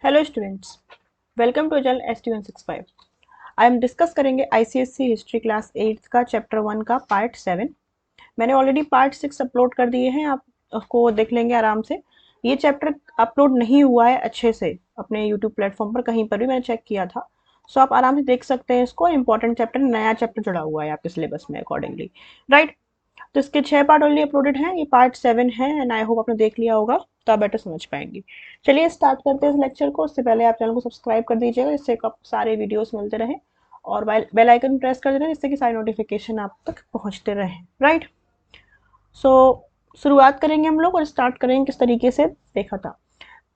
Hello students, welcome to जल ST165। I am discuss करेंगे ICSE history class 8 का chapter 1 का पार्ट 7। मैंने ऑलरेडी पार्ट 6 अपलोड कर दिए हैं, आप उसको देख लेंगे आराम से। ये चैप्टर अपलोड नहीं हुआ है अच्छे से अपने यूट्यूब प्लेटफॉर्म पर, कहीं पर भी मैंने चेक किया था। सो आप आराम से देख सकते हैं इसको। इंपॉर्टेंट चैप्टर, नया चैप्टर जुड़ा हुआ है आपके सिलेबस में अकॉर्डिंगली, राइट। तो इसके 6 पार्ट ऑलरेडी अपलोडेड हैं, ये पार्ट 7 है एंड आई होप आपने देख लिया होगा तो आप बेटर समझ पाएंगे। चलिए स्टार्ट करते हैं इस लेक्चर को। उससे पहले आप चैनल को सब्सक्राइब कर दीजिएगा जिससे आपको सारे वीडियोस मिलते रहें, और बेल आइकन प्रेस कर देना जिससे कि सारी नोटिफिकेशन आप तक पहुंचते रहें, राइट। सो शुरुआत करेंगे हम लोग और स्टार्ट करेंगे किस तरीके से देखा था।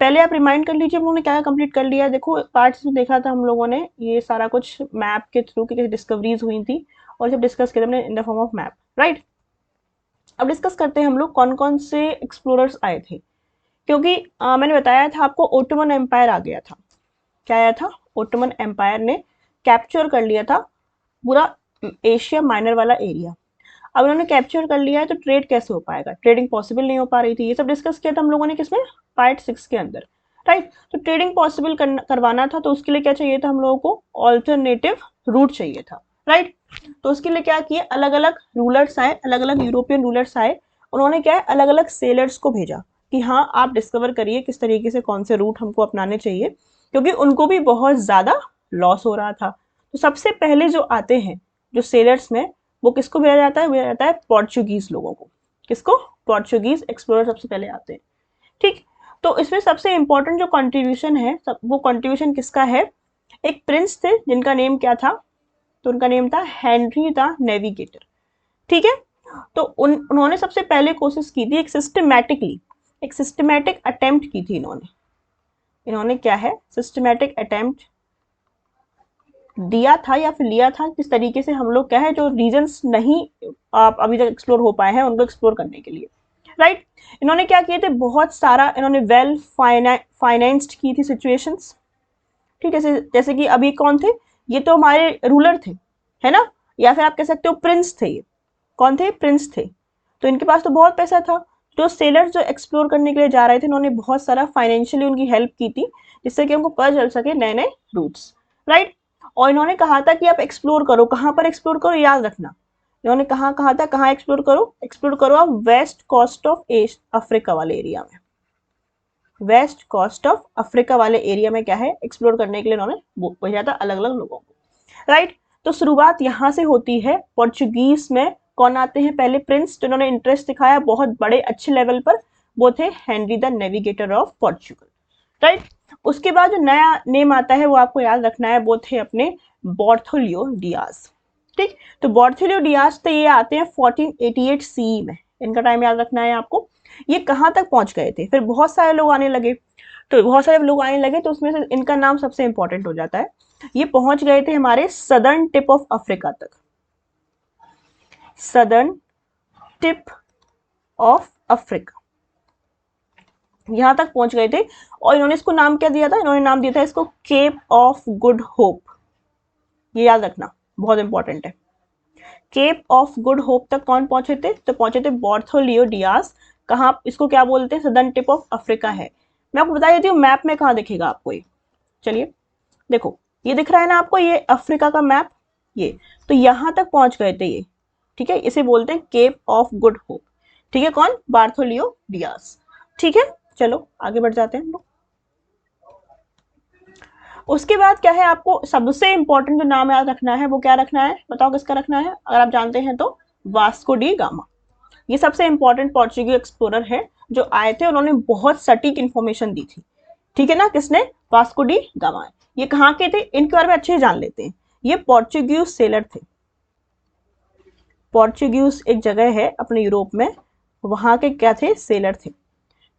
पहले आप रिमाइंड कर लीजिए हम लोगों ने क्या कंप्लीट कर लिया है। देखो पार्ट्स में देखा था हम लोगों ने ये सारा कुछ मैप के थ्रू की डिस्कवरीज हुई थी और जब डिस्कस किया हमने in the form of map, right. अब डिस्कस करते हैं हम लोग कौन कौन से एक्सप्लोरर्स आए थे, क्योंकि मैंने बताया था आपको ओटोमन एम्पायर आ गया था। क्या आया था? ओटोमन एम्पायर ने कैप्चर कर लिया था पूरा एशिया माइनर वाला एरिया। अब उन्होंने कैप्चर कर लिया है तो ट्रेड कैसे हो पाएगा? ट्रेडिंग पॉसिबल नहीं हो पा रही थी। ये सब डिस्कस किया था हम लोगों ने किसमें? पार्ट 6 के अंदर, राइट। तो ट्रेडिंग पॉसिबल करवाना था तो उसके लिए क्या चाहिए था हम लोगों को? ऑल्टरनेटिव रूट चाहिए था, राइट। तो उसके लिए क्या किए? अलग अलग रूलर्स आए, अलग अलग यूरोपियन रूलर्स आए। उन्होंने क्या है, अलग अलग सेलर्स को भेजा कि हाँ आप डिस्कवर करिए किस तरीके से कौन से रूट हमको अपनाने चाहिए, क्योंकि उनको भी बहुत ज्यादा लॉस हो रहा था। तो सबसे पहले जो आते हैं जो सेलर्स में, वो किसको भेजा जाता है? भेजा जाता है पोर्चुगीज लोगों को। किसको? पोर्चुगीज एक्सप्लोरर सबसे पहले आते हैं, ठीक। तो इसमें सबसे इंपॉर्टेंट जो कंट्रीब्यूशन है वो कंट्रीब्यूशन किसका है? एक प्रिंस थे जिनका नेम क्या था? तो उनका नेम था हेनरी द नेविगेटर, ठीक है। तो उन्होंने सबसे पहले कोशिश की थी एक सिस्टमैटिक अटेम्प्ट की थी इन्होंने क्या है, सिस्टमैटिक अटेम्प्ट दिया था या फिर लिया था किस तरीके से हम लोग क्या है जो रीजन्स नहीं आप अभी तक एक्सप्लोर हो पाए हैं उनको एक्सप्लोर करने के लिए, राइट। इन्होंने क्या किए थे? बहुत सारा इन्होंने वेल फाइनेंस्ड की थी सिचुएशंस, ठीक है। जैसे कि अभी कौन थे? ये तो हमारे रूलर थे, है ना, या फिर आप कह सकते हो प्रिंस थे। ये कौन थे? प्रिंस थे। तो इनके पास तो बहुत पैसा था। जो सेलर्स जो एक्सप्लोर करने के लिए जा रहे थे इन्होंने बहुत सारा फाइनेंशियली उनकी हेल्प की थी जिससे कि उनको पता चल सके नए नए रूट्स, राइट। और इन्होंने कहा था कि आप एक्सप्लोर करो। कहाँ पर एक्सप्लोर करो? याद रखना, इन्होंने कहा था कहाँ एक्सप्लोर करो आप वेस्ट कोस्ट ऑफ अफ्रीका वाले एरिया में। वेस्ट कोस्ट ऑफ अफ्रीका वाले एरिया में क्या है, एक्सप्लोर करने के लिए इन्होंने भेजा था अलग अलग लोगों को, राइट। तो शुरुआत यहाँ से होती है। पोर्चुगीज में कौन आते हैं? पहले प्रिंस जिन्होंने इंटरेस्ट दिखाया बहुत बड़े अच्छे लेवल पर, वो थे Henry the navigator of Portugal, right. उसके बाद जो नया नेम आता है वो आपको याद रखना है, वो थे अपने बार्थोलियो डियाज, ठीक। तो बार्थोलियो डियाज तो ये आते हैं 1488 CE में, इनका टाइम याद रखना है आपको। ये कहाँ तक पहुंच गए थे? फिर बहुत सारे लोग आने लगे, तो उसमें से इनका नाम सबसे इंपॉर्टेंट हो जाता है। ये पहुंच गए थे हमारे सदर्न टिप ऑफ अफ्रीका तक, सदर्न टिप ऑफ अफ्रीका यहां तक पहुंच गए थे। और इन्होंने इसको नाम क्या दिया था? इन्होंने नाम दिया था इसको केप ऑफ गुड होप। ये याद रखना, बहुत इंपॉर्टेंट है। केप ऑफ गुड होप तक कौन पहुंचे थे? तो पहुंचे थे बार्थोलियो डियाज। कहाँ? इसको क्या बोलते हैं? सदर्न टिप ऑफ अफ्रीका है। मैं आपको बता देती हूँ मैप में कहाँ दिखेगा आपको ये। चलिए देखो, ये दिख रहा है ना आपको, ये अफ्रीका का मैप। ये तो यहां तक पहुंच गए थे ये, ठीक है। इसे बोलते हैं केप ऑफ गुड होप, ठीक है। कौन? बार्थोलियो डियाज, ठीक है। चलो आगे बढ़ जाते हैं हम लोग। उसके बाद क्या है, आपको सबसे इंपॉर्टेंट जो नाम याद रखना है वो क्या रखना है? बताओ किसका रखना है? अगर आप जानते हैं तो वास्को डी गामा। ये सबसे इंपॉर्टेंट पोर्चुगीज एक्सप्लोरर है जो आए थे, उन्होंने बहुत सटीक इंफॉर्मेशन दी थी, ठीक है ना। किसने? Vasco da gamma. ये कहाँ के थे? इनके बारे में अच्छे से जान लेते हैं। ये पोर्चुगीज सेलर थे। पोर्चुगीज एक जगह है अपने यूरोप में, वहां के क्या थे? सेलर थे,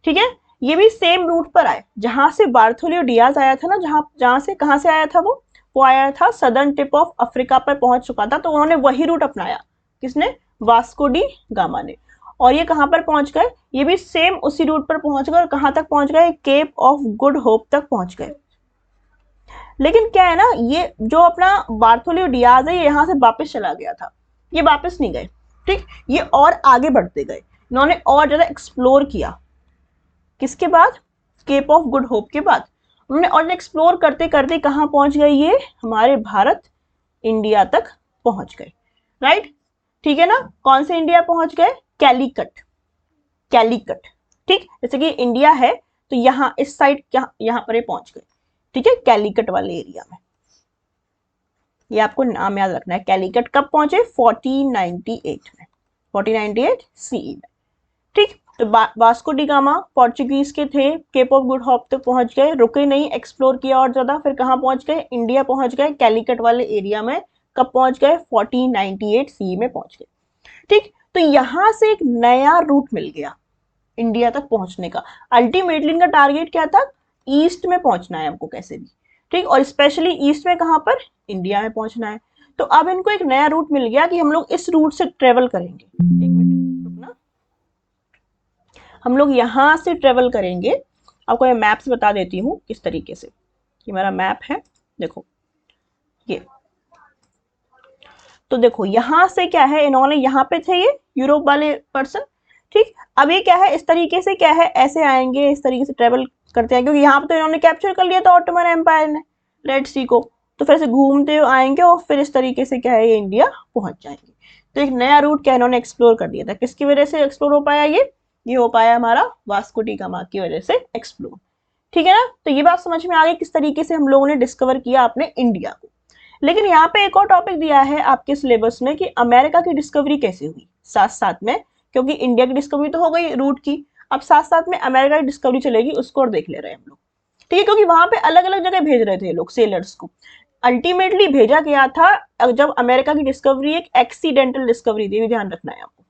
ठीक है। ये भी सेम रूट पर आए जहां से बार्थोलियो डियाज आया था ना, जहां से कहां से आया था वो आया था सदर्न टिप ऑफ अफ्रीका पर पहुंच चुका था, तो उन्होंने वही रूट अपनाया। किसने? वास्को डी गामा ने। और ये कहां पर पहुंच गए? ये भी सेम उसी रूट पर पहुंच गए और कहां तक पहुंच गए? केप ऑफ गुड होप तक पहुंच गए। लेकिन क्या है ना, ये जो अपना बार्थोलियो डियाज है ये यहाँ से वापस चला गया था, ये वापस नहीं गए, ठीक। ये और आगे बढ़ते गए, इन्होंने और ज्यादा एक्सप्लोर किया। किसके बाद? केप ऑफ गुड होप के बाद। उन्होंने और एक्सप्लोर करते करते कहाँ पहुंच गए, ये हमारे भारत इंडिया तक पहुंच गए, राइट, ठीक है ना। कौन से इंडिया पहुंच गए, कैलीकट, कैलीकट, ठीक, जैसे कि इंडिया है तो यहाँ इस साइड यहाँ पर ये पहुंच गए, ठीक है, कैलीकट वाले एरिया में। ये आपको नाम याद रखना है। कैलीकट कब पहुंचे, 1498 में, 1498 सीई में, ठीक। तो वास्को डी गामा पोर्चुगीज के थे, केप ऑफ गुड होप तक पहुंच गए, रुके नहीं, एक्सप्लोर किया और ज्यादा, फिर कहाँ पहुंच गए, इंडिया पहुंच गए, कैलीकट वाले एरिया में कब पहुंच गए, 1498 सीई में पहुंच गए, ठीक। तो यहां से एक नया रूट मिल गया इंडिया तक पहुंचने का। अल्टीमेटली इनका टारगेट क्या था, ईस्ट में पहुंचना है हमको कैसे भी, ठीक, और स्पेशली ईस्ट में कहां पर, इंडिया में पहुंचना है। तो अब इनको एक नया रूट मिल गया कि हम लोग इस रूट से ट्रेवल करेंगे। एक मिनट रुकना, हम लोग यहां से ट्रेवल करेंगे। आपको मैं मैप से बता देती हूँ किस तरीके से, ये मेरा मैप है, देखो ये, तो देखो यहां से क्या है, इन्होंने यहाँ पे थे ये यूरोप वाले पर्सन, ठीक। अब ये क्या है, इस तरीके से क्या है, ऐसे आएंगे, इस तरीके से ट्रेवल करते हैं, क्योंकि यहाँ पे तो इन्होंने कैप्चर कर लिया था ऑटोमन एम्पायर ने रेड सी को, तो फिर से घूमते हुए आएंगे और फिर इस तरीके से क्या है, ये इंडिया पहुंच जाएंगे। तो एक नया रूट क्या इन्होंने एक्सप्लोर कर दिया था। किसकी वजह से एक्सप्लोर हो पाया, ये हो पाया हमारा वास्को डी गामा की वजह से एक्सप्लोर, ठीक है ना। तो ये बात समझ में आ गई किस तरीके से हम लोगों ने डिस्कवर किया अपने इंडिया को। लेकिन यहाँ पे एक और टॉपिक दिया है आपके सिलेबस में कि अमेरिका की डिस्कवरी कैसे हुई साथ साथ में, क्योंकि इंडिया की डिस्कवरी तो हो गई रूट की, अब साथ साथ में अमेरिका की डिस्कवरी चलेगी, उसको और देख ले रहे हैं हम लोग, ठीक है, क्योंकि वहां पे अलग अलग जगह भेज रहे थे लोग सेलर्स को। अल्टीमेटली भेजा गया था जब अमेरिका की डिस्कवरी एक एक्सीडेंटल डिस्कवरी थी, ध्यान रखना है आपको।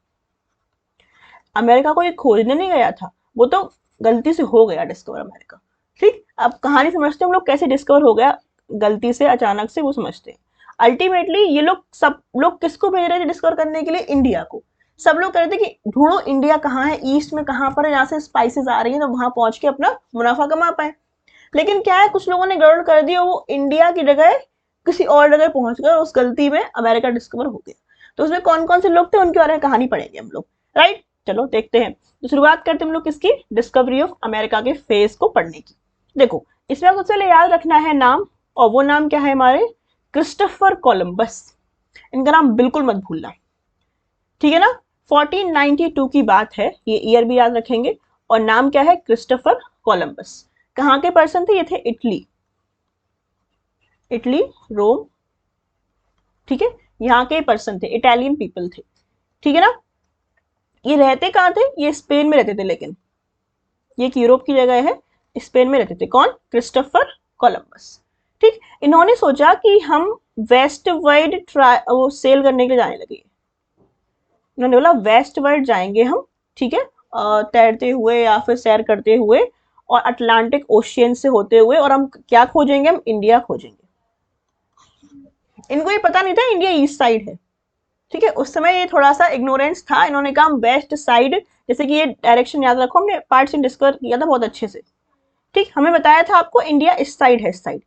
अमेरिका को ये खोजने नहीं गया था, वो तो गलती से हो गया डिस्कवर अमेरिका, ठीक। अब कहानी समझते हम लोग कैसे डिस्कवर हो गया गलती से, अचानक से, वो समझते हैं। अल्टीमेटली ये लोग सब लोग किसको भेज रहे थे डिस्कवर करने के लिए, इंडिया को। सब लोग कह रहे थे कि ढूंढो इंडिया कहाँ है, ईस्ट में कहाँ पर है, यहाँ से स्पाइसेस आ रही है, तो वहां पहुंच के अपना मुनाफा कमा पाए। लेकिन क्या है, कुछ लोगों ने गड़बड़ कर दी, वो इंडिया की जगह किसी और जगह पहुंच गए, उस गलती में अमेरिका डिस्कवर हो गया। तो उसमें कौन कौन से लोग थे उनके बारे में कहानी पढ़ेंगे हम लोग, राइट। चलो देखते हैं। तो शुरुआत करते हम लोग किसकी, डिस्कवरी ऑफ अमेरिका के फेज को पढ़ने की। देखो इसमें सबसे पहले याद रखना है नाम, और वो नाम क्या है हमारे, क्रिस्टोफर कोलंबस। इनका नाम बिल्कुल मत भूलना, ठीक है ना। 1492 की बात है, ये ईयर भी याद रखेंगे, और नाम क्या है, क्रिस्टोफर कोलंबस। कहाँ के पर्सन थे, ये थे इटली, इटली रोम, ठीक है, यहाँ के पर्सन थे, इटालियन पीपल थे, ठीक है ना। ये रहते कहाँ थे, ये स्पेन में रहते थे, लेकिन ये एक यूरोप की जगह है, स्पेन में रहते थे। कौन, क्रिस्टोफर कोलंबस, ठीक। इन्होंने सोचा कि हम वेस्ट वर्ल्ड वो सेल करने के लिए जाने लगे। इन्होंने बोला वेस्ट वर्ल्ड जाएंगे हम, ठीक है, तैरते हुए या फिर सैर करते हुए, और अटलांटिक ओशियन से होते हुए, और हम क्या खोजेंगे, हम इंडिया खोजेंगे। इनको ये पता नहीं था इंडिया ईस्ट साइड है, ठीक है, उस समय ये थोड़ा सा इग्नोरेंस था। इन्होंने कहा वेस्ट साइड, जैसे कि ये डायरेक्शन याद रखो, हमने पार्ट्स में डिस्कवर किया था बहुत अच्छे से, ठीक। हमें बताया था आपको इंडिया इस साइड है, इस साइड,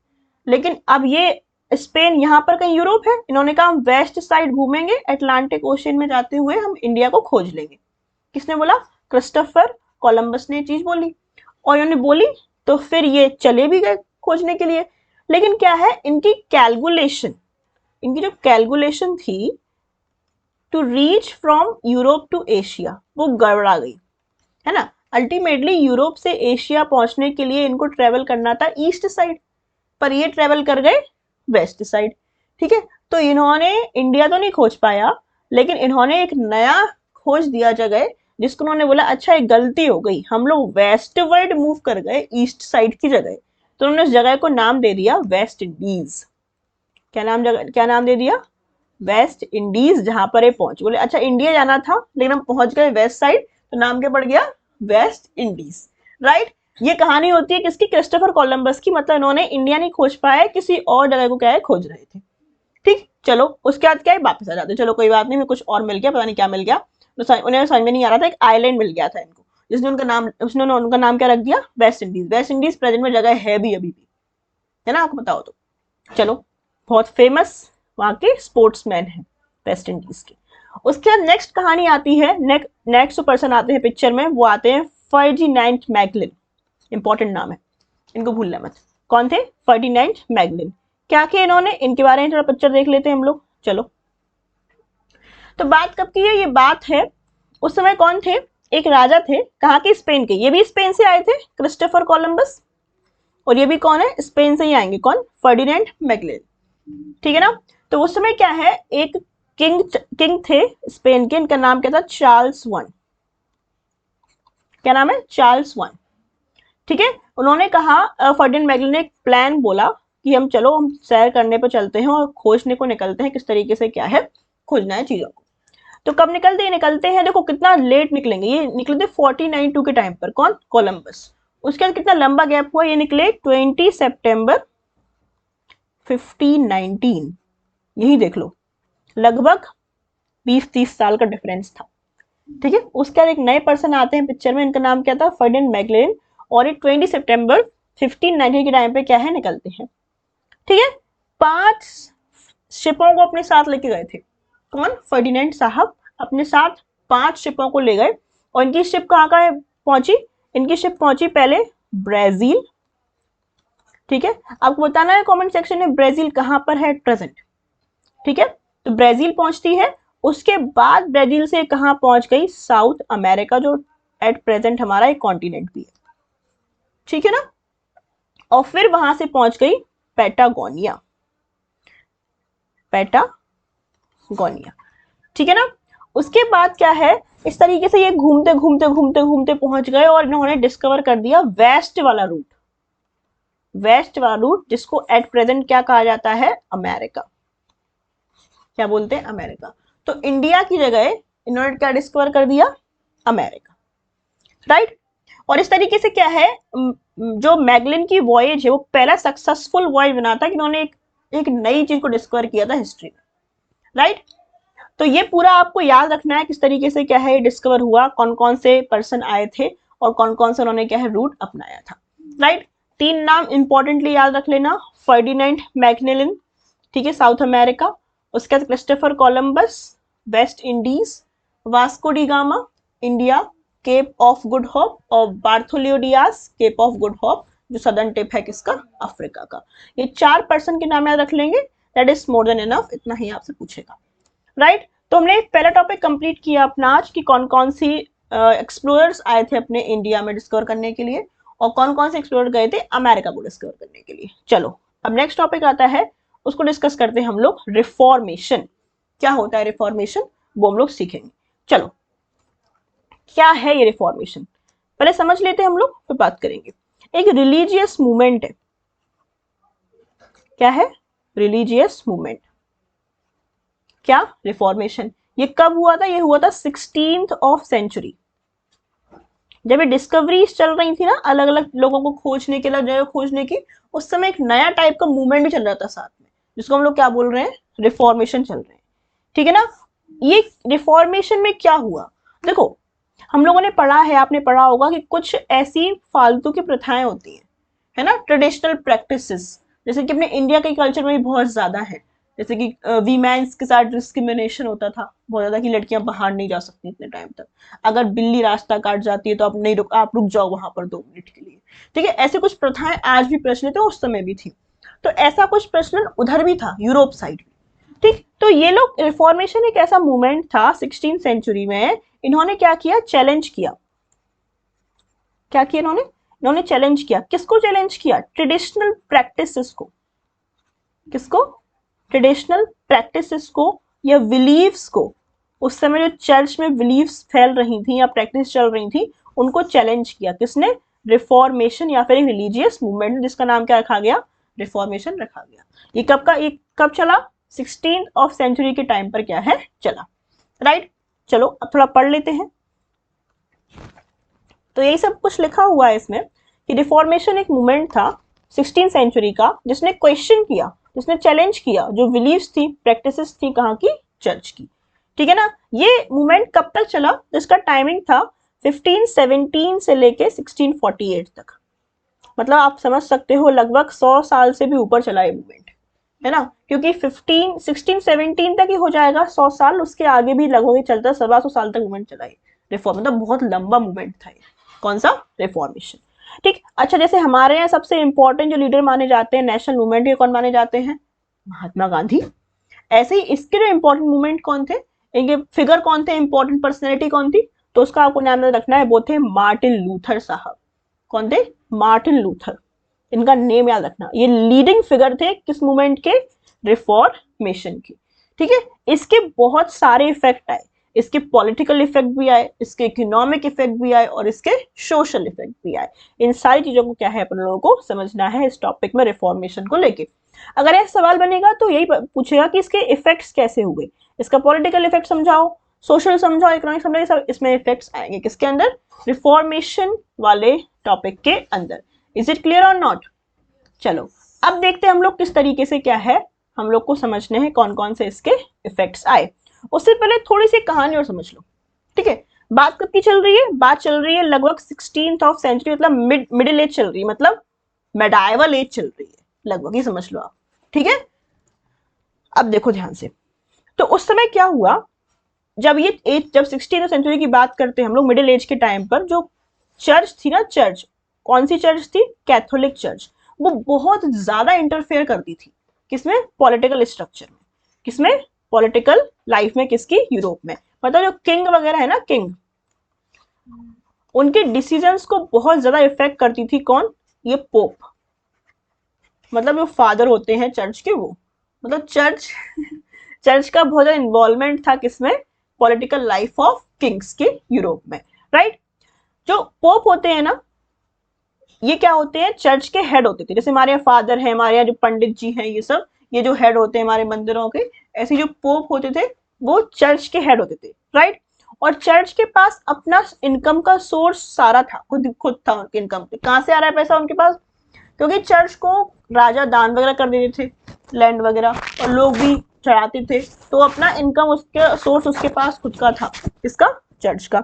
लेकिन अब ये स्पेन यहाँ पर कहीं यूरोप है। इन्होंने कहा हम वेस्ट साइड घूमेंगे, अटलांटिक ओशियन में जाते हुए हम इंडिया को खोज लेंगे। किसने बोला, क्रिस्टोफर कोलंबस ने चीज बोली, और इन्होंने बोली तो फिर ये चले भी गए खोजने के लिए। लेकिन क्या है, इनकी कैलकुलेशन, इनकी जो कैलकुलेशन थी to reach from Europe to Asia, वो गड़बड़ा गई, है ना। अल्टीमेटली यूरोप से एशिया पहुंचने के लिए इनको ट्रेवल करना था ईस्ट साइड, पर ये ट्रेवल कर गए वेस्ट साइड, ठीक है। तो इन्होंने इंडिया तो नहीं खोज पाया, लेकिन इन्होंने एक नया खोज दिया जगह, जिसको उन्होंने बोला अच्छा एक गलती हो गई, हम लोग वेस्ट वर्ल्ड मूव कर गए ईस्ट साइड की जगह। तो उन्होंने उस जगह को नाम दे दिया वेस्ट इंडीज। क्या नाम दे दिया, वेस्ट इंडीज, जहां पर ये पहुंच, बोले अच्छा इंडिया जाना था लेकिन हम पहुंच गए वेस्ट साइड, तो नाम क्या पड़ गया, वेस्ट इंडीज, राइट। ये कहानी होती है किसकी, क्रिस्टोफर कोलंबस की। मतलब इन्होंने इंडिया नहीं खोज पाया, किसी और जगह को क्या है खोज रहे थे, ठीक। चलो उसके बाद क्या है, वापस आ जाते, चलो कोई बात नहीं, कुछ और मिल गया, पता नहीं क्या मिल गया, तो उन्हें समझ में नहीं आ रहा था, एक आइलैंड मिल गया था इनको, जिसने उनका नाम क्या रख दिया, West Indies. West Indies present में जगह है भी अभी भी, है ना, आपको बताओ तो। चलो बहुत फेमस वहां के स्पोर्ट्समैन है वेस्ट इंडीज के। उसके बाद नेक्स्ट कहानी आती है, नेक्स्ट पर्सन आते हैं पिक्चर में, वो आते हैं फर्डिनेंड मैगलन। इंपॉर्टेंट नाम है, इनको भूलना मत। कौन थे? फर्डिनेंड मैगलिन। क्या किया इन्होंने? इनके बारे में थोड़ा पिक्चर देख लेते हैं हम लोग। चलो, तो बात कब की है? ये बात है उस समय कौन थे? एक राजा थे, कहाँ के? स्पेन के। ये भी स्पेन से आए थे, क्रिस्टोफर कोलंबस। और ये भी कौन है? स्पेन से ही आएंगे। कौन? फर्डिनेंड मैगलिन। ठीक है ना। तो उस समय क्या है, एक किंग थे स्पेन के, इनका नाम क्या था? Charles one. क्या नाम है? Charles one. ठीक है। उन्होंने कहा, फर्डिनेंड मैगलिन ने एक प्लान बोला कि हम चलो, हम सैर करने पर चलते हैं और खोजने को निकलते हैं, किस तरीके से क्या है खोजना है चीजों को। तो कब निकलते हैं, देखो कितना लेट निकलेंगे। ये निकले थे 1492 के टाइम पर। कौन? कोलंबस। उसके बाद कितना लंबा गैप हुआ, ये निकले 20 सितंबर 1519। यही देख लो, लगभग 20-30 साल का डिफरेंस था। ठीक है। उसके बाद एक नए पर्सन आते हैं पिक्चर में, इनका नाम क्या था? फर्डिनेंड मैगलिन। और ये 20 सितंबर 1519 के टाइम पे क्या है, निकलते हैं। ठीक है। 5 शिपों को अपने साथ लेके गए थे। कौन? फर्डिनेंड साहब अपने साथ 5 शिपों को ले गए। और इनकी शिप कहाँ कहाँ पहुंची? इनकी शिप पहुंची पहले ब्राजील। ठीक है। आपको बताना है कमेंट सेक्शन में ब्राजील कहां पर है प्रेजेंट। ठीक है। तो ब्राजील पहुंचती है। उसके बाद ब्राजील से कहां पहुंच गई? साउथ अमेरिका, जो एट प्रेजेंट हमारा एक कॉन्टिनेंट भी है। ठीक है ना। और फिर वहां से पहुंच गई पैटागोनिया। पैटागोनिया। ठीक है ना। उसके बाद क्या है, इस तरीके से ये घूमते घूमते घूमते घूमते पहुंच गए और इन्होंने डिस्कवर कर दिया वेस्ट वाला रूट। वेस्ट वाला रूट, जिसको एट प्रेजेंट क्या कहा जाता है? अमेरिका। क्या बोलते हैं? अमेरिका। तो इंडिया की जगह इन्होंने क्या डिस्कवर कर दिया? अमेरिका। राइट। और इस तरीके से क्या है, जो मैगलिन की वॉयज है वो पहला सक्सेसफुल वॉयज बना था कि इन्होंने एक नई चीज को डिस्कवर किया था हिस्ट्री में। राइट। तो ये पूरा आपको याद रखना है किस तरीके से क्या है डिस्कवर हुआ, कौन कौन से पर्सन आए थे और कौन कौन से उन्होंने क्या है रूट अपनाया था। राइट। 3 नाम इंपॉर्टेंटली याद रख लेना। फर्डिनेंड मैगलिन, ठीक है, साउथ अमेरिका। उसके बाद Christopher Columbus, West Indies. Vasco da Gama, India, Cape of Good Hope. और Bartholomew Dias, Cape of Good Hope, जो सदर्न टिप है किसका? अफ्रीका का। ये 4 पर्सन के नाम याद रख लेंगे, that is more than enough. इतना ही आपसे पूछेगा। राइट। तो हमने पहला टॉपिक कंप्लीट किया अपना आज कि कौन कौन सी एक्सप्लोरर्स आए थे अपने इंडिया में डिस्कवर करने के लिए और कौन कौन से एक्सप्लोरर गए थे अमेरिका को डिस्कवर करने के लिए। चलो, अब नेक्स्ट टॉपिक आता है, उसको डिस्कस करते हैं हम लोग, रिफॉर्मेशन। क्या होता है रिफॉर्मेशन, वो हम लोग सीखेंगे। चलो, क्या है ये रिफॉर्मेशन, पहले समझ लेते हैं हम लोग, फिर बात करेंगे। एक रिलीजियस मूवमेंट है। क्या है? Religious movement. क्या? रिफॉर्मेशन। ये कब हुआ था? ये हुआ था 16th ऑफ सेंचुरी, जब ये डिस्कवरीज चल रही थी ना, अलग अलग लोगों को खोजने के लिए, जगह खोजने की, उस समय एक नया टाइप का मूवमेंट भी चल रहा था साथ में, जिसको हम लोग क्या बोल रहे हैं? रिफॉर्मेशन चल रहे हैं। ठीक है ना। ये रिफॉर्मेशन में क्या हुआ, देखो हम लोगों ने पढ़ा है, आपने पढ़ा होगा कि कुछ ऐसी फालतू की प्रथाएं होती है ना, ट्रेडिशनल प्रैक्टिसेस, जैसे कि अपने इंडिया के कल्चर में भी बहुत ज्यादा है। जैसे कि वीमेंस के साथ डिस्क्रिमिनेशन होता था बहुत ज्यादा, कि लड़कियां बाहर नहीं जा सकती इतने टाइम तक, अगर बिल्ली रास्ता काट जाती है तो आप नहीं रुक, आप रुक जाओ वहां पर 2 मिनट के लिए। ठीक है। ऐसे कुछ प्रथाएं आज भी प्रचलित है, उस समय भी थी। तो ऐसा कुछ प्रचलन उधर भी था, यूरोप साइड। ठीक। तो ये लोग, रिफॉर्मेशन एक ऐसा मूवमेंट था 16th सेंचुरी में, इन्होंने क्या किया? चैलेंज किया। क्या किया इन्होंने? इन्होंने चैलेंज किया। किसको चैलेंज किया? ट्रेडिशनल प्रैक्टिसेस को। किसको? ट्रेडिशनल प्रैक्टिसेस को या बिलीव्स को। उस समय जो चर्च में बिलीव्स फैल रही थी या प्रैक्टिस चल रही थी, उनको चैलेंज किया। किसने? रिफॉर्मेशन, या फिर रिलीजियस मूवमेंट, जिसका नाम क्या रखा गया? रिफॉर्मेशन रखा गया। ये कब चला? 16th ऑफ सेंचुरी के टाइम पर क्या है चला। राइट। चलो अब थोड़ा पढ़ लेते हैं। तो यही सब कुछ लिखा हुआ है इसमें कि रिफॉर्मेशन एक मूवमेंट था 16th सेंचुरी का, जिसने क्वेश्चन किया, जिसने चैलेंज किया जो बिलीव्स थी, प्रैक्टिसेस थी, कहाँ की? चर्च की। ठीक है ना। ये मूवमेंट कब तक चला? जिसका टाइमिंग था 1517 से लेके 1648 तक। मतलब आप समझ सकते हो लगभग 100 साल से भी ऊपर चला ये मूवमेंट, है ना, क्योंकि 1617 तक ही हो जाएगा 100 साल, उसके आगे भी लगभग चलता 100 साल तक मूवमेंट चला। रिफॉर्म मतलब बहुत लंबा मूवमेंट था ये। कौन सा? रिफॉर्मेशन। ठीक। अच्छा, जैसे हमारे यहाँ सबसे इंपॉर्टेंट जो लीडर माने जाते हैं नेशनल मूवमेंट के, कौन माने जाते हैं? महात्मा गांधी। ऐसे ही इसके जो इंपॉर्टेंट मूवमेंट कौन थे, इनके फिगर कौन थे, इंपॉर्टेंट पर्सनैलिटी कौन थी, तो उसका आपको नाम रखना है, वो थे मार्टिन लूथर साहब। कौन थे? Martin Luther. इनका नेम याद रखना। ये लीडिंग फिगर थे किस मूवमेंट के? रिफॉर्मेशन की। ठीक है। इसके बहुत सारे इफेक्ट आए, इसके पॉलिटिकल इफेक्ट भी आए, इसके इकोनॉमिक इफेक्ट भी आए और इसके सोशल इफेक्ट भी आए। इन सारी चीजों को क्या है अपन लोगों को समझना है इस टॉपिक में रिफॉर्मेशन को लेके। अगर यह सवाल बनेगा तो यही पूछेगा कि इसके इफेक्ट्स कैसे हुए, इसका पॉलिटिकल इफेक्ट समझाओ, सोशल समझाओ, इकोनॉमिक समझाओ, सब इसमें इफेक्ट्स आएंगे किसके अंदर? रिफॉर्मेशन वाले टॉपिक के अंदर। इज इट क्लियर और नॉट? चलो अब देखते हैं हम लोग किस तरीके से क्या है हम लोग को समझने हैं कौन कौन से इसके इफेक्ट्स आए। उससे पहले थोड़ी सी कहानी और समझ लो। ठीक है। बात कब की चल रही है? बात चल रही है लगभग 16th ऑफ सेंचुरी, मतलब मिडिल एज चल रही है, मतलब मेडाइवल एज चल रही है लगभग, ये समझ लो आप। ठीक है। अब देखो ध्यान से, तो उस समय क्या हुआ, जब ये एज, जब 16th सेंचुरी की बात करते हैं हम लोग, मिडिल एज के टाइम पर जो चर्च थी ना, चर्च कौन सी चर्च थी? Catholic church. वो बहुत ज्यादा इंटरफेयर करती थी किसमें? पॉलिटिकल स्ट्रक्चर में। किसमें? पॉलिटिकल लाइफ में। किसकी? यूरोप में। मतलब जो किंग वगैरह है ना, किंग, उनके डिसीजंस को बहुत ज्यादा इफेक्ट करती थी। कौन? ये पोप, मतलब जो फादर होते हैं चर्च के, वो मतलब चर्च चर्च का बहुत ज्यादा इन्वॉल्वमेंट था किसमें? पॉलिटिकल लाइफ ऑफ किंग्स के यूरोप में। राइट। जो पोप होते हैं ना, ये क्या होते हैं? चर्च के हेड होते थे। जैसे हमारे यहाँ फादर है, हमारे यहाँ जो पंडित जी हैं, ये सब ये जो हेड होते हैं हमारे मंदिरों के, ऐसे जो पोप होते थे वो चर्च के हेड होते थे। राइट। और चर्च के पास अपना इनकम का सोर्स सारा था, खुद खुद था उनके इनकम। कहाँ से आ रहा है पैसा उनके पास? क्योंकि चर्च को राजा दान वगैरह कर देते थे, लैंड वगैरह, और लोग भी चढ़ाते थे, तो अपना इनकम उसके सोर्स उसके पास खुद का था। किसका? चर्च का।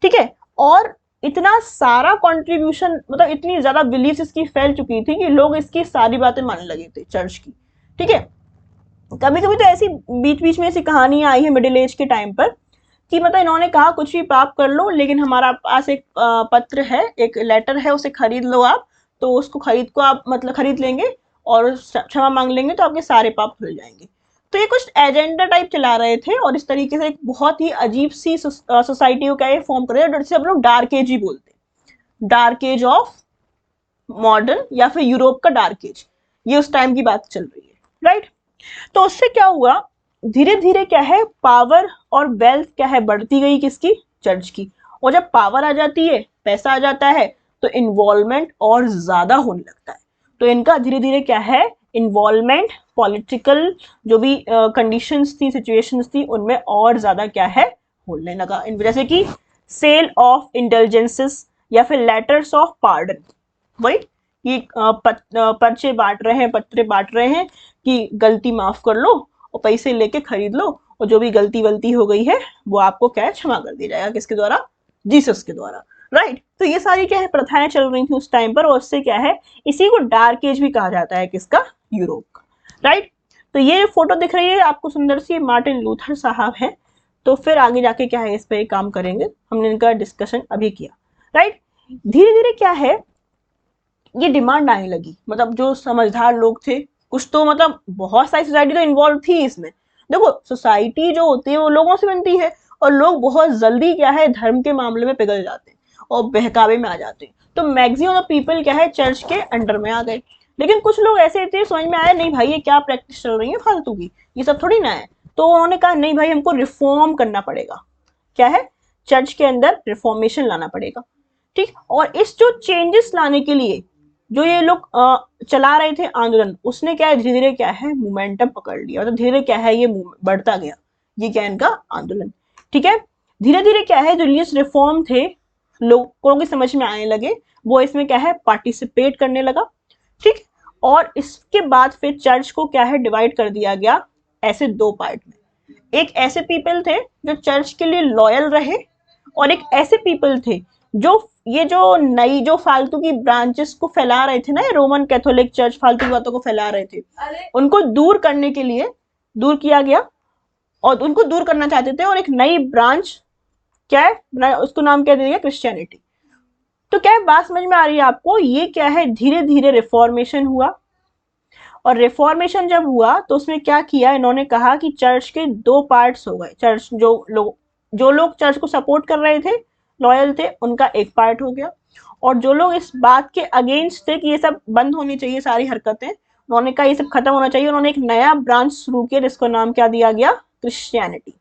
ठीक है। और इतना सारा कंट्रीब्यूशन, मतलब इतनी ज्यादा बिलीफ इसकी फैल चुकी थी कि लोग इसकी सारी बातें मानने लगे थे चर्च की। ठीक है। कभी कभी तो ऐसी बीच बीच में ऐसी कहानियां आई है मिडिल एज के टाइम पर कि मतलब इन्होंने कहा कुछ भी पाप कर लो, लेकिन हमारा पास एक पत्र है, एक लेटर है, उसे खरीद लो आप। तो उसको खरीद को आप मतलब खरीद लेंगे और क्षमा मांग लेंगे तो आपके सारे पाप धुल जाएंगे। तो ये कुछ एजेंडा टाइप चला रहे थे और इस तरीके से एक बहुत ही अजीब सी सोसाइटी को क्या ये फॉर्म कर रहे हैं, जिसे हम लोग डार्क एज ही बोलते हैं। डार्क एज ऑफ मॉडर्न या फिर यूरोप का डार्क एज, ये उस टाइम की बात चल रही है। राइट। तो उससे क्या हुआ, धीरे धीरे क्या है, पावर और वेल्थ क्या है, बढ़ती गई किसकी? चर्च की। और जब पावर आ जाती है, पैसा आ जाता है, तो इन्वॉल्वमेंट और ज्यादा होने लगता है। तो इनका धीरे धीरे क्या है, इन्वॉल्वमेंट, पॉलिटिकल जो भी कंडीशंस थी, सिचुएशंस थी, उनमें और ज्यादा क्या है, होने लगा। जैसे कि सेल ऑफ इंटेलिजेंसेस या फिर लेटर्स ऑफ पार्डन। वही कि पर्चे बांट रहे हैं, पत्रे बांट रहे हैं कि गलती माफ कर लो और पैसे लेके खरीद लो, और जो भी गलती वलती हो गई है वो आपको क्या क्षमा कर दिया जाएगा। किसके द्वारा? जीसस के द्वारा। राइट। तो ये सारी क्या है, प्रथाएं चल रही थी उस टाइम पर, और उससे क्या है, इसी को डार्क एज भी कहा जाता है। किसका? यूरोप का। राइट। तो ये फोटो दिख रही है आपको सुंदर सी, मार्टिन लूथर साहब है। तो फिर आगे जाके क्या है, इस पे काम करेंगे, हमने इनका डिस्कशन अभी किया। राइट। धीरे धीरे क्या है, ये डिमांड आने लगी, मतलब जो समझदार लोग थे कुछ, तो मतलब बहुत सारी सोसाइटी तो इन्वॉल्व थी इसमें। देखो सोसाइटी जो होती है वो लोगों से बनती है, और लोग बहुत जल्दी क्या है, धर्म के मामले में पिघल जाते हैं और बहकावे में आ जाते हैं। तो मैक्सिमम पीपल क्या है, चर्च के अंडर में आ गए। लेकिन कुछ लोग ऐसे थे, समझ में आया नहीं भाई ये क्या प्रैक्टिस चल रही है फालतू की, ये सब थोड़ी ना है। तो उन्होंने कहा नहीं भाई, हमको रिफॉर्म करना पड़ेगा। क्या है? चर्च के अंदर रिफॉर्मेशन लाना पड़ेगा। ठीक। और इस जो चेंजेस लाने के लिए जो ये लोग चला रहे थे आंदोलन, उसने क्या है, धीरे धीरे क्या है, मोमेंटम पकड़ लिया। मतलब धीरे क्या है, ये बढ़ता गया, ये क्या है इनका आंदोलन। ठीक है। धीरे धीरे क्या है, जो रिलीजियस रिफॉर्म थे लोगों की समझ में आने लगे, वो इसमें क्या है, पार्टिसिपेट करने लगा। ठीक। और इसके बाद फिर चर्च को क्या है, डिवाइड कर दिया गया ऐसे दो पार्ट में। एक ऐसे पीपल थे जो चर्च के लिए लॉयल रहे, और एक ऐसे पीपल थे जो ये जो नई जो फालतू की ब्रांचेस को फैला रहे थे ना, ये रोमन कैथोलिक चर्च फालतू की बातों को फैला रहे थे, उनको दूर करने के लिए दूर किया गया, और उनको दूर करना चाहते थे, और एक नई ब्रांच क्या है, उसको नाम क्या दिया गया, क्रिश्चियनिटी। तो क्या है, बात समझ में आ रही है आपको? ये क्या है, धीरे धीरे रिफॉर्मेशन हुआ, और रिफॉर्मेशन जब हुआ तो उसमें क्या किया, इन्होंने कहा कि चर्च के दो पार्ट्स हो गए। चर्च जो लोग चर्च को सपोर्ट कर रहे थे, लॉयल थे, उनका एक पार्ट हो गया, और जो लोग इस बात के अगेंस्ट थे कि ये सब बंद होनी चाहिए सारी हरकतें, उन्होंने कहा ये सब खत्म होना चाहिए, उन्होंने एक नया ब्रांच शुरू किया जिसको नाम क्या दिया गया, क्रिश्चियनिटी।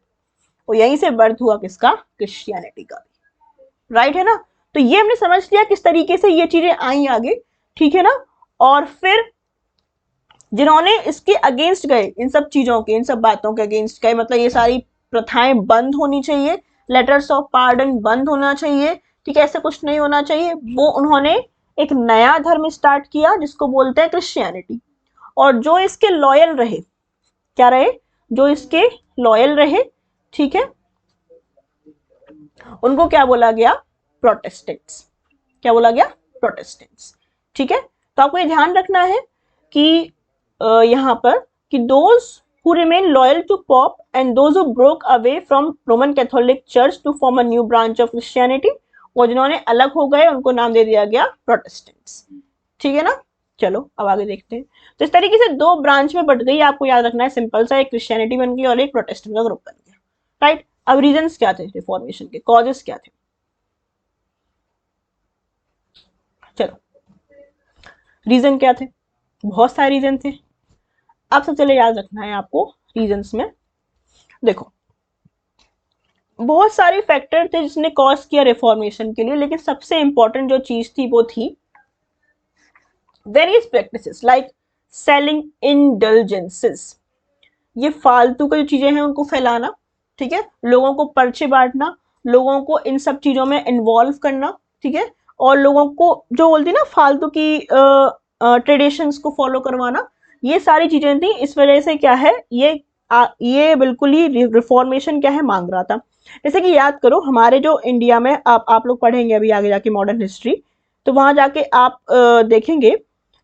और यहीं से बर्थ हुआ किसका, क्रिश्चियनिटी का। राइट है ना? तो ये हमने समझ लिया किस तरीके से ये चीजें आई आगे, ठीक है ना। और फिर जिन्होंने इसके अगेंस्ट गए, इन सब चीजों के, इन सब बातों के अगेंस्ट गए, मतलब ये सारी प्रथाएं बंद होनी चाहिए, लेटर्स ऑफ पार्डन बंद होना चाहिए, ठीक है, ऐसे कुछ नहीं होना चाहिए, वो उन्होंने एक नया धर्म स्टार्ट किया जिसको बोलते हैं क्रिश्चियनिटी। और जो इसके लॉयल रहे, क्या रहे, जो इसके लॉयल रहे, ठीक है, उनको क्या बोला गया, प्रोटेस्टेंट्स। क्या बोला गया, प्रोटेस्टेंट्स। ठीक है, तो आपको ये ध्यान रखना है कि यहाँ पर कि those who remain loyal to Pope and those who broke away from Roman Catholic Church to form a new branch of Christianity, और जिन्होंने अलग हो गए उनको नाम दे दिया गया प्रोटेस्टेंट्स। ठीक है ना, चलो अब आगे देखते हैं। तो इस तरीके से दो ब्रांच में बट गई, आपको याद रखना है, सिंपल सा, एक क्रिश्चियनिटी बन गई और एक प्रोटेस्टेंट का ग्रुप बन गया। राइट, अब रीजंस क्या थे रिफॉर्मेशन के, कॉजेस क्या थे, चलो रीजन क्या थे, बहुत सारे रीजन थे। अब सबसे पहले याद रखना है आपको रीजंस में, देखो बहुत सारे फैक्टर थे जिसने कॉज किया रिफॉर्मेशन के लिए, लेकिन सबसे इंपॉर्टेंट जो चीज थी वो थी वेरियस प्रैक्टिसेस लाइक सेलिंग इंडल्जेंसेस। ये फालतू की जो चीजें हैं उनको फैलाना, ठीक है, लोगों को पर्चे बांटना, लोगों को इन सब चीजों में इन्वॉल्व करना, ठीक है, और लोगों को जो बोलती ना फालतू की ट्रेडिशंस को फॉलो करवाना, ये सारी चीजें थी। इस वजह से क्या है, ये बिल्कुल ही रिफॉर्मेशन क्या है मांग रहा था। जैसे कि याद करो, हमारे जो इंडिया में आप लोग पढ़ेंगे अभी आगे जाके मॉडर्न हिस्ट्री, तो वहां जाके आप देखेंगे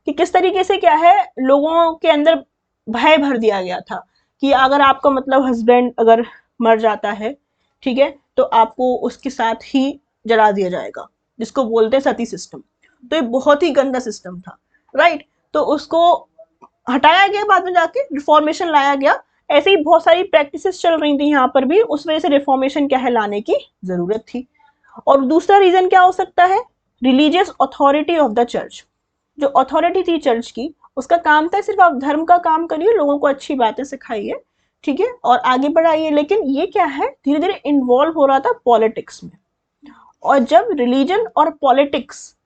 कि किस तरीके से क्या है लोगों के अंदर भय भर दिया गया था कि अगर आपका मतलब हस्बैंड अगर मर जाता है, ठीक है, तो आपको उसके साथ ही जला दिया जाएगा, जिसको बोलते हैं सती सिस्टम। तो ये बहुत ही गंदा सिस्टम था। राइट, तो उसको हटाया गया, बाद में जाके रिफॉर्मेशन लाया गया। ऐसे ही बहुत सारी प्रैक्टिसेस चल रही थी यहाँ पर भी, उस वजह से रिफॉर्मेशन क्या है लाने की जरूरत थी। और दूसरा रीजन क्या हो सकता है, religious authority of the church. जो अथॉरिटी थी चर्च की, उसका काम था सिर्फ आप धर्म का काम करिए, लोगों को अच्छी बातें सिखाइए, ठीक है, और आगे बढ़ाइए। लेकिन ये क्या है, धीरे धीरे इन्वॉल्व हो रहा था पॉलिटिक्स में। और जब रिलीजन और पॉलिटिक्स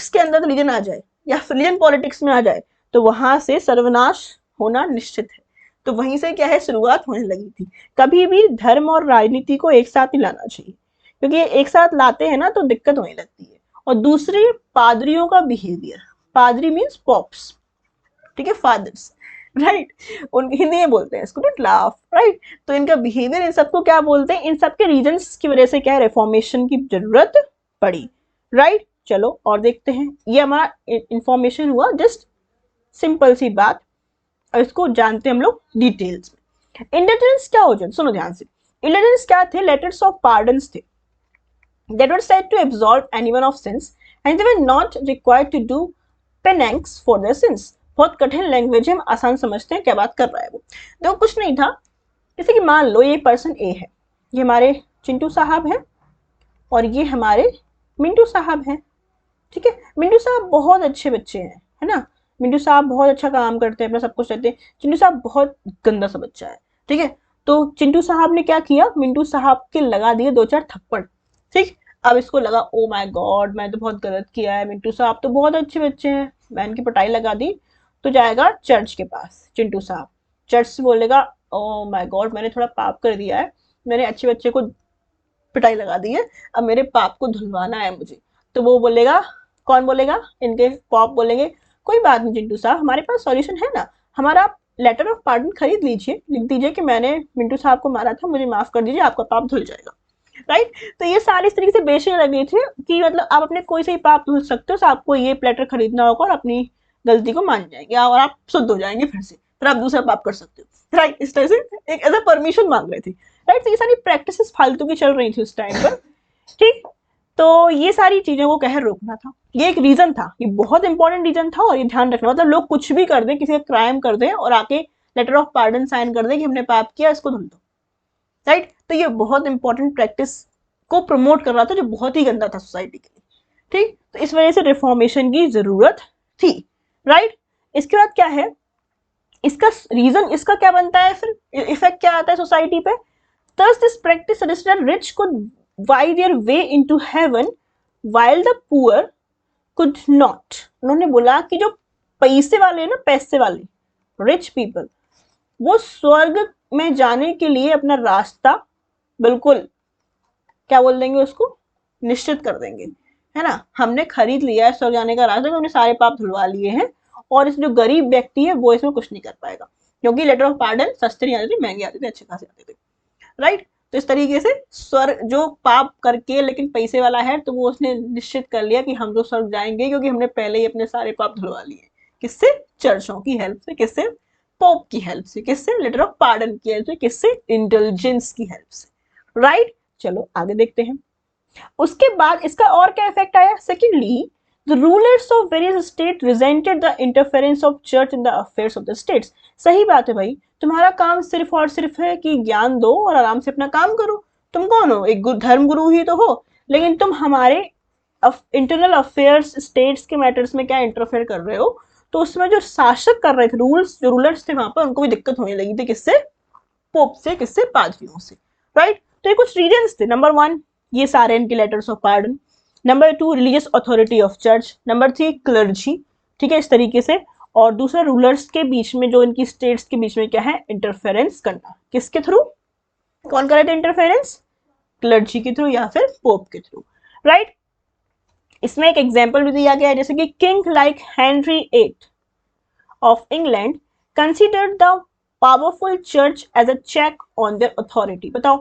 के अंदर रिलीजन आ जाए या रिलीजन पॉलिटिक्स में आ जाए, तो वहां से सर्वनाश होना निश्चित है। तो वहीं से क्या है शुरुआत होने लगी थी। कभी भी धर्म और राजनीति को एक साथ नहीं लाना चाहिए, क्योंकि एक साथ लाते हैं ना तो दिक्कत होने लगती है। और दूसरी, पादरियों का बिहेवियर, पादरी मीन्स पॉप्स, ठीक है, फादर्स, राइट, उनकी हिंदी में बोलते हैं इसको, डोंट लाफ, राइट। तो इनका बिहेवियर, इन सबको क्या बोलते हैं, इन सबके रीजंस की वजह से क्या है रिफॉर्मेशन की जरूरत पड़ी। राइट, चलो और देखते हैं। ये हमारा इंफॉर्मेशन हुआ, जस्ट सिंपल सी बात, और इसको जानते हैं हम लोग डिटेल्स में। इंडल्जेंस क्या हो जाए, सुनो ध्यान से। इंडल्जेंस क्या थे, लेटर्स ऑफ पार्डन्स थे that were said to absolve anyone of sins and they were not required to do penance for their sins। बहुत कठिन लैंग्वेज है, हम आसान समझते हैं क्या बात कर रहा है वो। देखो कुछ नहीं था, जैसे कि मान लो ये पर्सन ए है, ये हमारे चिंटू साहब हैं और ये हमारे मिंटू साहब हैं, ठीक है। मिंटू साहब बहुत अच्छे बच्चे हैं, है ना, मिंटू साहब बहुत अच्छा काम करते हैं, अपना सब कुछ रहते हैं। चिंटू साहब बहुत गंदा सा बच्चा है, ठीक है। तो चिंटू साहब ने क्या किया, मिंटू साहब के लगा दिए 2-4 थप्पड़, ठीक। अब इसको लगा ओ माय गॉड मैं तो बहुत गलत किया है, मिंटू साहब तो बहुत अच्छे बच्चे हैं, मैं इनकी पिटाई लगा दी। तो जाएगा चर्च के पास चिंटू साहब, चर्च से बोलेगा ओ माय गॉड मैंने थोड़ा पाप कर दिया है, मैंने अच्छे बच्चे को पिटाई लगा दी है, अब मेरे पाप को धुलवाना है मुझे। तो वो बोलेगा, कौन बोलेगा, इनके पॉप बोलेंगे कोई बात नहीं चिंटू साहब, हमारे पास सॉल्यूशन है ना, हमारा आप लेटर ऑफ पार्डन खरीद लीजिए, लिख दीजिए कि मैंने मिंटू साहब को मारा था, मुझे माफ कर दीजिए, आपका पाप धुल जाएगा। राइट, तो ये सारी इस तरीके से बेचने लगे थे कि मतलब आप अपने कोई से ही पाप धुल सकते हो, तो आपको ये प्लेटर खरीदना होगा और अपनी गलती को मान जाएंगे और आप शुद्ध हो जाएंगे, फिर आप दूसरा पाप कर सकते हो। राइट, इस तरह से एक ऐसा परमिशन मांग रहे थे। राइट, तो ये सारी प्रैक्टिसेस फालतू की चल रही थी उस टाइम पर, ठीक। तो ये सारी चीजों को कह रोकना था, ये एक रीजन था, ये बहुत इंपॉर्टेंट रीजन था। और ये ध्यान रखना, मतलब लोग कुछ भी कर दें, किसी का क्राइम कर दें और आके लेटर ऑफ पार्डन साइन कर दें कि हमने पाप किया, इसको धुल दो, राइट। तो ये बहुत इंपॉर्टेंट प्रैक्टिस को प्रमोट कर रहा था, जो बहुत ही गंदा था सोसाइटी के लिए, ठीक। तो इस वजह से रिफॉर्मेशन की जरूरत थी, राइट। इसके बाद क्या है, इसका रीजन, इसका क्या बनता है, फिर इफेक्ट क्या आता है सोसाइटी पे। Thus this practice suggested that rich could buy their way into heaven while the poor could not. उन्होंने बोला कि जो पैसे वाले हैं ना, पैसे वाले रिच पीपल, वो स्वर्ग में जाने के लिए अपना रास्ता बिल्कुल क्या बोल देंगे उसको, निश्चित कर देंगे, है ना। हमने खरीद लिया है स्वर्ग जाने का रास्ता, तो हमने सारे पाप धुलवा लिए हैं, और इस जो गरीब व्यक्ति है वो इसमें कुछ नहीं कर पाएगा, क्योंकि लेटर ऑफ पार्डन सस्ते नहीं आते थे, महंगे आते थे, अच्छे खासे आते थे, राइट। तो इस तरीके से स्वर्ग जो पाप करके लेकिन पैसे वाला है, तो वो उसने निश्चित कर लिया कि हम तो स्वर्ग जाएंगे, क्योंकि हमने पहले ही अपने सारे पाप धुलवा लिए। किससे, चर्चों की हेल्प से, किससे, पोप की हेल्प से, किससे, लेटर ऑफ पार्डन की हेल्प से, किससे, इंटेलिजेंस की हेल्प से, राइट। चलो आगे देखते हैं। उसके बाद इसका और क्या इफेक्ट आया। Secondly, the rulers of various states resented the interference of church in the affairs of the states. सही बात है भाई, तुम्हारा काम सिर्फ और सिर्फ है कि ज्ञान दो और आराम से अपना काम करो। तुम कौन हो, एक धर्म गुरु ही तो हो, लेकिन तुम हमारे इंटरनल अफेयर्स, स्टेट्स के मैटर्स में क्या इंटरफेयर कर रहे हो। तो उसमें जो शासक कर रहे थे, जो रूलर्स थे वहां पर, उनको भी दिक्कत होने लगी थी, किससे, पोप से, किससे, पादरियों से, राइट। तो ये कुछ रीजंस थे। नंबर 1 ये सारे इनके letters of pardon, number 2 religious authority of church, number 3 clergy, ठीक है, इस तरीके से। और दूसरा रूलर्स के बीच में, जो इनकी स्टेट्स के बीच में क्या है, इंटरफेरेंस करना, किसके थ्रू, कौन कर रहे थे इंटरफेरेंस, क्लर्जी के थ्रू या फिर पोप के थ्रू, राइट। इसमें एक एग्जाम्पल भी दिया गया है, जैसे कि king like Henry 8 of England considered the powerful church as a check on their authority. बताओ,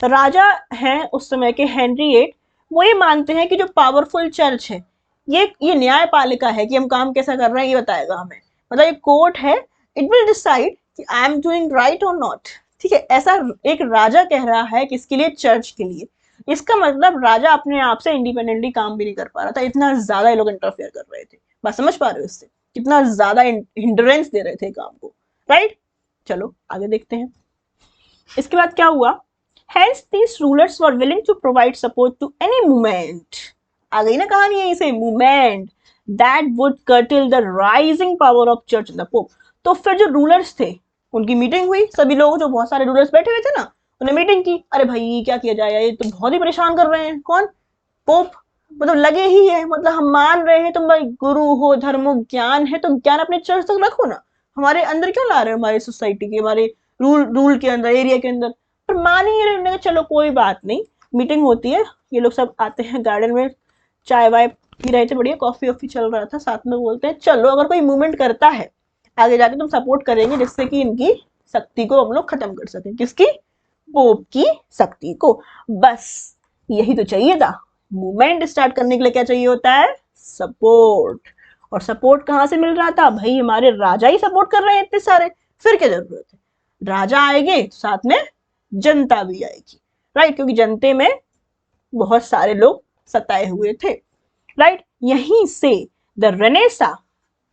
राजा हैं उस समय के हेनरी 8, वो ये मानते हैं कि जो पावरफुल चर्च है, ये न्यायपालिका है कि हम काम कैसा कर रहे हैं ये बताएगा हमें, मतलब ये कोर्ट है, इट विल डिसाइड कि आई एम डूइंग राइट और नॉट, ठीक है। ऐसा एक राजा कह रहा है किसके लिए, चर्च के लिए। इसका मतलब राजा अपने आप से इंडिपेंडेंटली काम भी नहीं कर पा रहा था, इतना ज्यादा ये लोग इंटरफेयर कर रहे थे। बात समझ पा रहे हो इससे, कितना ज्यादा हिंड्रेंस दे रहे थे काम को, राइट। चलो आगे देखते हैं। इसके बाद क्या हुआ, hence these rulers were willing to provide support to any movement, आ गई ना कहानी यहीं से, movement that would curtail the rising power of church and the pope। तो फिर जो रूलर्स थे उनकी मीटिंग हुई, सभी लोग जो बहुत सारे रूलर्स बैठे हुए थे ना, उन्हें मीटिंग की, अरे भाई क्या किया जाए, ये तो बहुत ही परेशान कर रहे हैं, कौन, पोप, मतलब लगे ही है, मतलब हम मान रहे हैं तुम भाई गुरु हो, धर्म ज्ञान है, तो ज्ञान अपने चर्च तक रखो ना, हमारे अंदर क्यों ला रहे हो, हमारी सोसाइटी के, हमारे रूल के अंदर, एरिया के अंदर। पर मान ही रहे हैं, चलो कोई बात नहीं, मीटिंग होती है, ये लोग सब आते हैं गार्डन में, चाय वाय पी रहे थे, बढ़िया कॉफी वॉफी चल रहा था, साथ में बोलते हैं चलो अगर कोई मूवमेंट करता है आगे जाके तुम सपोर्ट करेंगे, जिससे कि इनकी शक्ति को हम लोग खत्म कर सकें, किसकी, पोप की शक्ति को। बस यही तो चाहिए था, मूवमेंट स्टार्ट करने के लिए क्या चाहिए होता है, सपोर्ट। और सपोर्ट कहां से मिल रहा था भाई, हमारे राजा ही सपोर्ट कर रहे हैं इतने सारे, फिर क्या जरूरत है, राजा आएंगे साथ में जनता भी आएगी, राइट, क्योंकि जनते में बहुत सारे लोग सताए हुए थे, राइट। यहीं से the renaissance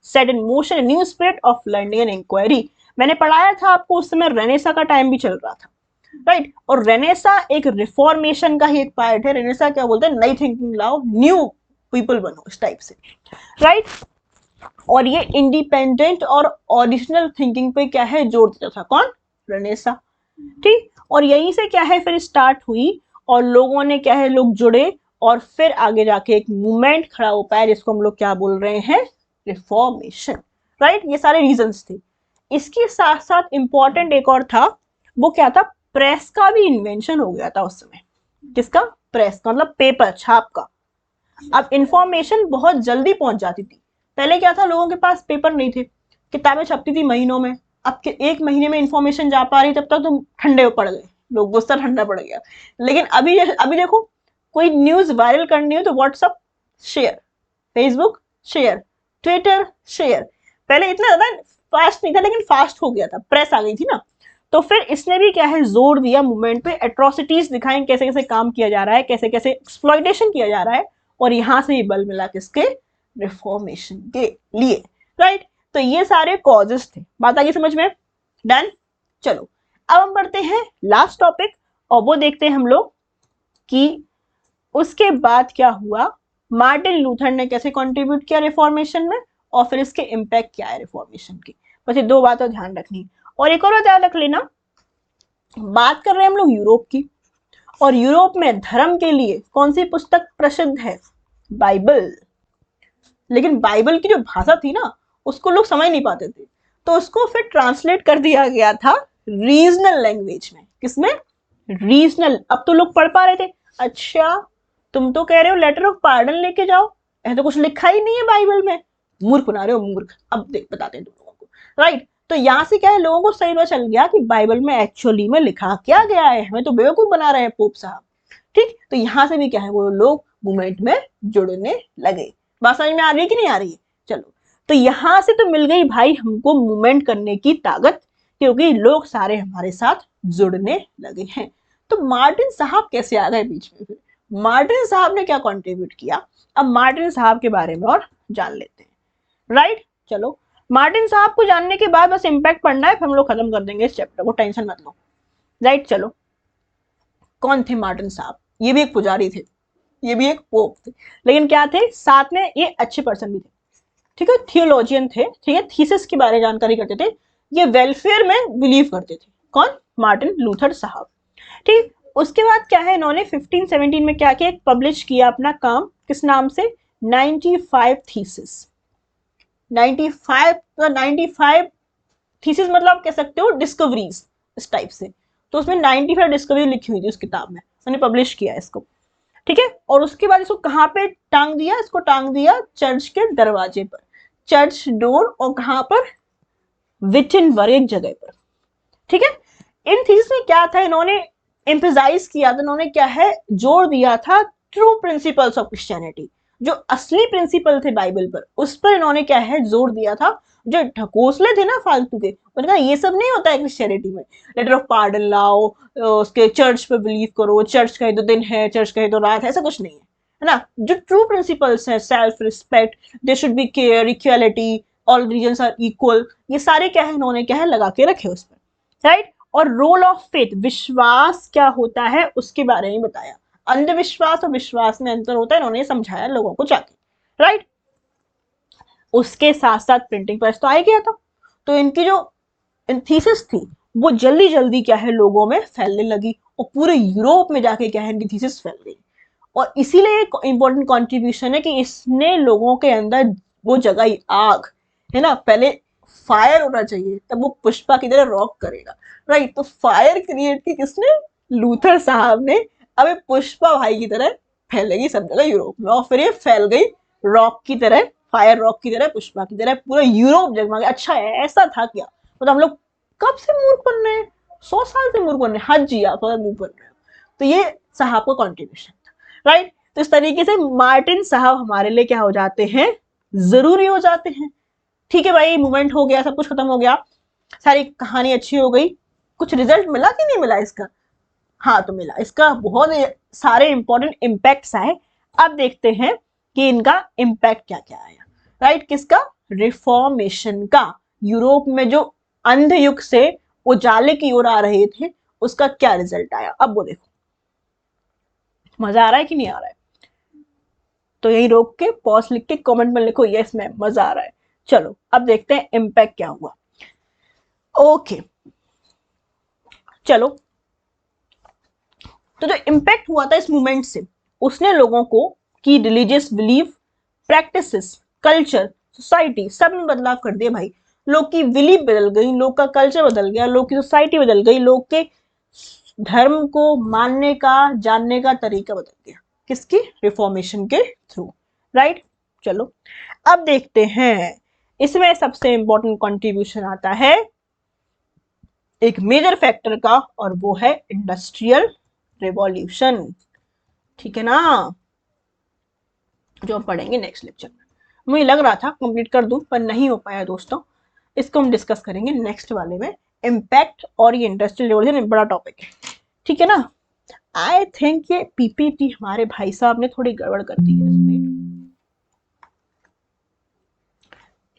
set in motion new spirit of learning and inquiry. मैंने पढ़ाया था आपको, उस समय रेनेसा का टाइम भी चल रहा था, राइट। और रेनेसा एक रिफॉर्मेशन का ही एक पार्ट है, रेनेसा क्या बोलते हैं, नई थिंकिंग लाओ, न्यू पीपल बनो, इस टाइप से, राइट। और ये इंडिपेंडेंट और ओरिजिनल थिंकिंग पे क्या है, जोर देता था, कौन, रेनेसा, ठीक। और यहीं से क्या है फिर स्टार्ट हुई, और लोगों ने क्या है, लोग जुड़े, और फिर आगे जाके एक मूवमेंट खड़ा हो पाया, जिसको हम लोग क्या बोल रहे हैं, रिफॉर्मेशन, राइट। ये सारे रीजंस थे। इसके साथ साथ इंपॉर्टेंट एक और था, वो क्या था, प्रेस का भी इन्वेंशन हो गया था उस समय। किसका, प्रेस का, मतलब पेपर, छाप का। अब इंफॉर्मेशन बहुत जल्दी पहुंच जाती थी, पहले क्या था, लोगों के पास पेपर नहीं थे, किताबें छपती थी महीनों में, अब के 1 महीने में इंफॉर्मेशन जा पा रही, तब तक तो ठंडे पड़ गए लोग, गुस्सा ठंडा पड़ गया। लेकिन अभी देखो, कोई न्यूज वायरल करनी हो तो WhatsApp share, Facebook share, Twitter share. पहले इतना ज्यादा फास्ट नहीं था, लेकिन फास्ट हो गया था, प्रेस आ गई थी ना, तो फिर इसने भी क्या है जोर दिया मूवमेंट पे, एट्रोसिटीज दिखाएं कैसे कैसे काम किया जा रहा है, कैसे कैसे एक्सप्लॉइटेशन किया जा रहा है, और यहां से ही बल मिला किसके, रिफॉर्मेशन के लिए, राइट। तो ये सारे कॉजेस थे, बात आ गई समझ में, डन। चलो अब हम बढ़ते हैं लास्ट टॉपिक, और वो देखते हैं हम लोग कि उसके बाद क्या हुआ, मार्टिन लूथर ने कैसे कंट्रीब्यूट किया रिफॉर्मेशन में, और फिर इसके इम्पैक्ट क्या है रिफॉर्मेशन की। बस ये दो बातों ध्यान रखनी। और एक और ध्यान रख लेना, बात कर रहे हैं हम लोग यूरोप की, और यूरोप में धर्म के लिए कौन सी पुस्तक प्रसिद्ध है, बाइबल। लेकिन बाइबल की जो भाषा थी ना, उसको लोग समझ नहीं पाते थे, तो उसको फिर ट्रांसलेट कर दिया गया था रीजनल लैंग्वेज में। किसमें, रीजनल। अब तो लोग पढ़ पा रहे थे। अच्छा तुम तो कह रहे हो लेटर ऑफ पार्डन लेके जाओ, ऐसा तो कुछ लिखा ही नहीं है बाइबल में, मूर्ख बना रहे हो मूर्ख। अब देख बताते हैं तुम लोगों को, राइट। तो यहाँ से क्या है, लोगों को सही पता चल गया कि बाइबल में एक्चुअली में लिखा क्या गया है, हमें तो बेवकूफ बना रहे हैं पोप साहब, ठीक। तो यहाँ से भी क्या है, वो लोग मूवमेंट में जुड़ने लगे। बात समझ में आ रही है कि नहीं आ रही है। चलो तो यहां से तो मिल गई भाई हमको मूवमेंट करने की ताकत, क्योंकि लोग सारे हमारे साथ जुड़ने लगे हैं। तो मार्टिन साहब कैसे आ गए बीच में, फिर मार्टिन साहब ने क्या कंट्रीब्यूट किया, अब मार्टिन साहब के बारे में और जान लेते हैं, राइट। चलो मार्टिन साहब को जानने के बाद बस इंपैक्ट पढ़ना है, फिर हम लोग खत्म कर देंगे इस चैप्टर को, टेंशन मत लो, राइट। चलो कौन थे मार्टिन साहब, ये भी एक पुजारी थे, ये भी एक पोप थे, लेकिन क्या थे साथ में, ये अच्छे पर्सन भी थे, ठीक है, थियोलॉजियन थे, ठीक है, थीसिस के बारे में जानकारी करते थे, ये वेलफेयर में बिलीव करते थे। कौन, मार्टिन लूथर साहब, ठीक। उसके बाद क्या है, इन्होंने 1517 में क्या किया, पब्लिश किया अपना काम, किस नाम से, 95 थीसिस। 95 थीसिस मतलब कह सकते हो डिस्कवरीज, इस टाइप से। तो उसमें 95 डिस्कवरी लिखी हुई थी उस किताब में, उन्होंने पब्लिश किया इसको, ठीक है। और उसके बाद इसको कहाँ पे टांग दिया, इसको टांग दिया चर्च के दरवाजे पर, चर्च डोर, और कहाँ पर, विटनबर्ग एक जगह पर, ठीक है। इन थीसिस में क्या था, इन्होंने एम्फसाइज किया था, इन्होंने क्या है जोर दिया था ट्रू प्रिंसिपल्स ऑफ क्रिश्चियनिटी, जो असली प्रिंसिपल थे बाइबल पर, उस पर इन्होंने क्या है जोर दिया था। जो ढकोसले थे ना फालतू के, उन्होंने कहा ये सब नहीं होता है क्रिश्चियनिटी में, लेटर ऑफ पार्डन लाओ, उसके चर्च पे बिलीव करो, चर्च कहे तो दिन है, चर्च कहे तो रात है, ऐसा कुछ नहीं है ना। जो ट्रू प्रिंसिपल्स है, self respect, there should be care, equality, all religions are equal, ये सारे क्या है इन्होंने क्या है लगा के रखे उस पर, राइट। और रोल ऑफ फेथ, विश्वास क्या होता है उसके बारे में बताया, अंधविश्वास और विश्वास में अंतर होता है, इन्होंने समझाया लोगों को जाके, राइट। उसके साथ साथ प्रिंटिंग प्रेस तो आ ही गया था, तो इनकी जो थीसिस थी वो जल्दी जल्दी क्या है लोगों में फैलने लगी, और पूरे यूरोप में जाके क्या है इनकी थीसिस फैल गई। और इसीलिए एक इंपॉर्टेंट कंट्रीब्यूशन है कि इसने लोगों के अंदर वो जगाई आग, है ना। पहले फायर होना चाहिए, तब वो पुष्पा की तरह रॉक करेगा, राइट। तो फायर क्रिएट की किसने, लूथर साहब ने। अब पुष्पा भाई की तरह फैलेगी सब जगह यूरोप में, और फिर ये फैल गई रॉक की तरह, फायर रॉक की तरह, पुष्पा की तरह, पूरा यूरोप जगमा गया। अच्छा ऐसा था क्या, मतलब हम लोग कब से मूर्ख बन रहे हैं, 100 साल से मूर्ख बन रहे हैं, हद जी आप मूर्ख बन रहे हो। तो ये साहब का कॉन्ट्रीब्यूशन था, राइट। तो इस तरीके से मार्टिन साहब हमारे लिए क्या हो जाते हैं, जरूरी हो जाते हैं। ठीक है भाई, मूवमेंट हो गया, सब कुछ खत्म हो गया, सारी कहानी अच्छी हो गई, कुछ रिजल्ट मिला कि नहीं मिला इसका, हाँ तो मिला, इसका बहुत सारे इंपॉर्टेंट इम्पैक्ट्स आए। अब देखते हैं कि इनका इम्पैक्ट क्या क्या आया, राइट। किसका, रिफॉर्मेशन का। यूरोप में जो अंध युग से उजाले की ओर आ रहे थे, उसका क्या रिजल्ट आया, अब वो देखो। मजा आ रहा है कि नहीं आ रहा है, तो यही रोक के पॉज लिख के कमेंट में लिखो यस मैम मजा आ रहा है। चलो अब देखते हैं इम्पैक्ट क्या हुआ। ओके चलो, तो जो इम्पैक्ट हुआ था इस मूवमेंट से, उसने लोगों को की religious belief, practices, culture, society सब में बदलाव कर दिया भाई। लोग की बिलीफ बदल गई, लोग का कल्चर बदल गया, लोग की सोसाइटी बदल गई, लोग के धर्म को मानने का जानने का तरीका बदल गया, किसकी, रिफॉर्मेशन के थ्रू, राइट। चलो अब देखते हैं, इसमें सबसे इंपॉर्टेंट कंट्रीब्यूशन आता है एक मेजर फैक्टर का, और वो है इंडस्ट्रियल रिवॉल्यूशन, ठीक है ना, जो हम पढ़ेंगे नेक्स्ट लेक्चर में। मुझे लग रहा था कंप्लीट कर दूं, पर नहीं हो पाया दोस्तों, इसको हम डिस्कस करेंगे नेक्स्ट वाले में। इम्पैक्ट और ये इंडस्ट्रियल रिवॉल्यूशन बड़ा टॉपिक है, ठीक है ना। आई थिंक ये पीपीटी हमारे भाई साहब ने थोड़ी गड़बड़ कर दी है इसमें।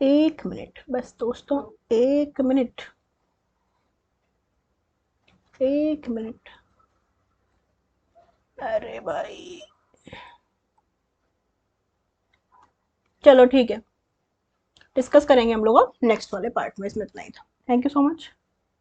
एक मिनट बस दोस्तों, एक मिनट, एक मिनट। अरे भाई, चलो ठीक है, डिस्कस करेंगे हम लोग नेक्स्ट वाले पार्ट में। इसमें इतना ही था। Thank you so much.